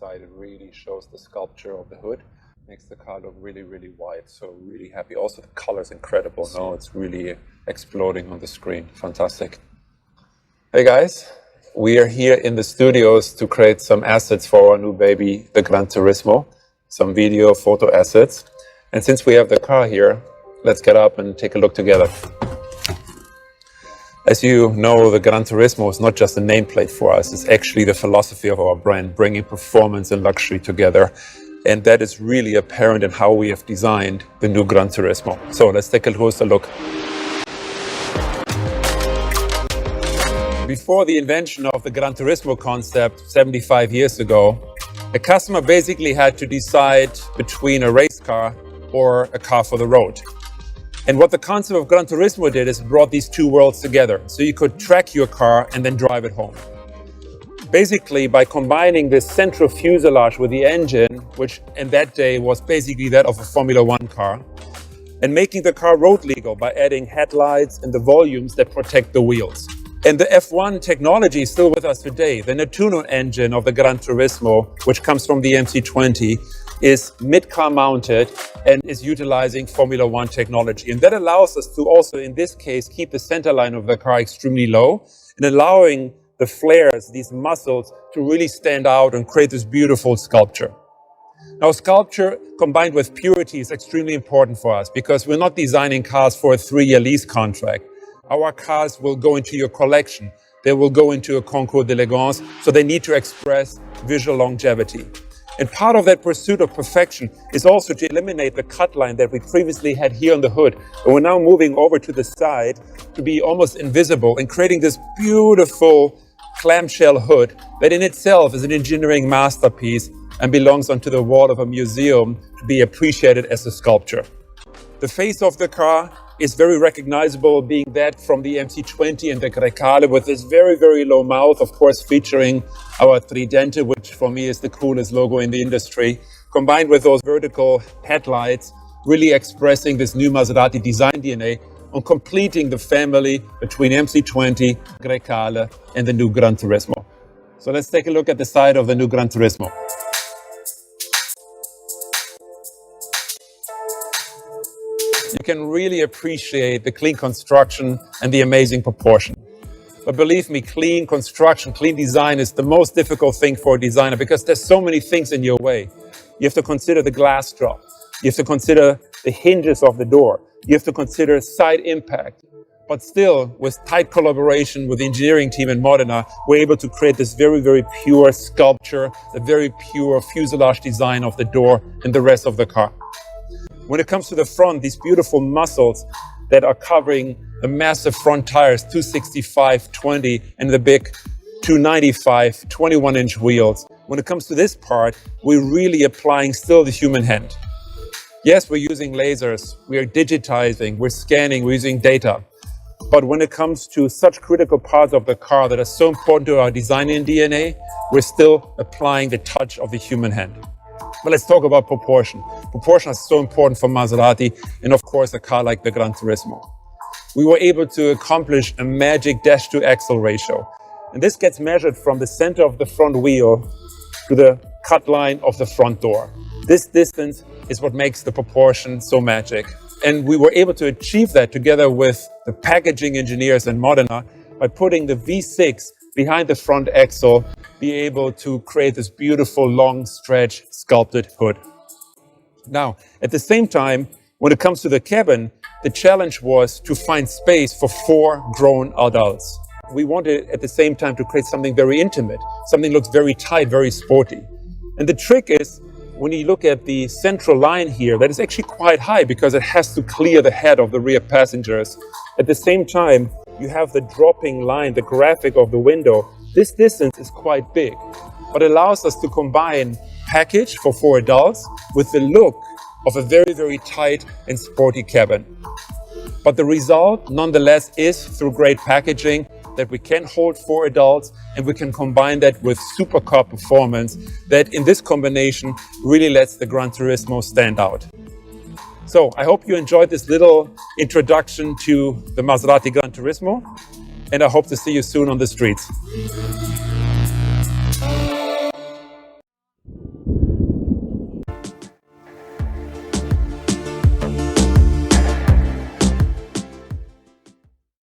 inside. It really shows the sculpture of the hood. Makes the car look really, really wide. So really happy. Also, the color is incredible. No, it's really exploding on the screen. Fantastic. Hey guys, we are here in the studios to create some assets for our new baby, the GranTurismo. Some video, photo assets. And since we have the car here, let's get up and take a look together. As you know, the GranTurismo is not just a nameplate for us. It's actually the philosophy of our brand, bringing performance and luxury together. And that is really apparent in how we have designed the new GranTurismo. So let's take a closer look. Before the invention of the GranTurismo concept 75 years ago, a customer basically had to decide between a race car or a car for the road. And what the concept of GranTurismo did is brought these two worlds together. So you could track your car and then drive it home. Basically, by combining this central fuselage with the engine, which in that day was basically that of a Formula One car, and making the car road legal by adding headlights and the volumes that protect the wheels. And the F1 technology is still with us today. The Nettuno engine of the GranTurismo, which comes from the MC20, is mid-car mounted and is utilizing Formula One technology. And that allows us to also, in this case, keep the center line of the car extremely low and allowing the flares, these muscles, to really stand out and create this beautiful sculpture. Now, sculpture combined with purity is extremely important for us because we're not designing cars for a 3-year lease contract. Our cars will go into your collection. They will go into a concours d'elegance, so they need to express visual longevity. And part of that pursuit of perfection is also to eliminate the cut line that we previously had here on the hood. And we're now moving over to the side to be almost invisible and creating this beautiful clamshell hood that in itself is an engineering masterpiece and belongs onto the wall of a museum to be appreciated as a sculpture. The face of the car is very recognizable, being that from the MC20 and the Grecale with this very, very low mouth, of course, featuring our Trident, which for me is the coolest logo in the industry, combined with those vertical headlights, really expressing this new Maserati design DNA on completing the family between MC20, Grecale, and the new GranTurismo. So let's take a look at the side of the new GranTurismo. You can really appreciate the clean construction and the amazing proportion. But believe me, clean construction, clean design is the most difficult thing for a designer because there's so many things in your way. You have to consider the glass drop. You have to consider the hinges of the door. You have to consider side impact. But still, with tight collaboration with the engineering team in Modena, we're able to create this very, very pure sculpture, the very pure fuselage design of the door and the rest of the car. When it comes to the front, these beautiful muscles that are covering the massive front tires, 265/20, and the big 295 21-inch wheels. When it comes to this part, we're really applying still the human hand. Yes, we're using lasers, we are digitizing, we're scanning, we're using data. But when it comes to such critical parts of the car that are so important to our design and DNA, we're still applying the touch of the human hand. But let's talk about proportion. Proportion is so important for Maserati and of course a car like the GranTurismo. We were able to accomplish a magic dash-to-axle ratio. And this gets measured from the center of the front wheel to the cut line of the front door. This distance is what makes the proportion so magic. And we were able to achieve that together with the packaging engineers in Modena by putting the V6 behind the front axle, be able to create this beautiful long stretch sculpted hood. Now, at the same time, when it comes to the cabin, the challenge was to find space for 4 grown adults. We wanted at the same time to create something very intimate, something that looks very tight, very sporty. And the trick is, when you look at the central line here, that is actually quite high because it has to clear the head of the rear passengers. At the same time, you have the dropping line, the graphic of the window. This distance is quite big, but it allows us to combine package for 4 adults with the look of a very, very tight and sporty cabin. But the result, nonetheless, is through great packaging that we can hold 4 adults and we can combine that with supercar performance that in this combination really lets the GranTurismo stand out. So I hope you enjoyed this little introduction to the Maserati GranTurismo, and I hope to see you soon on the streets.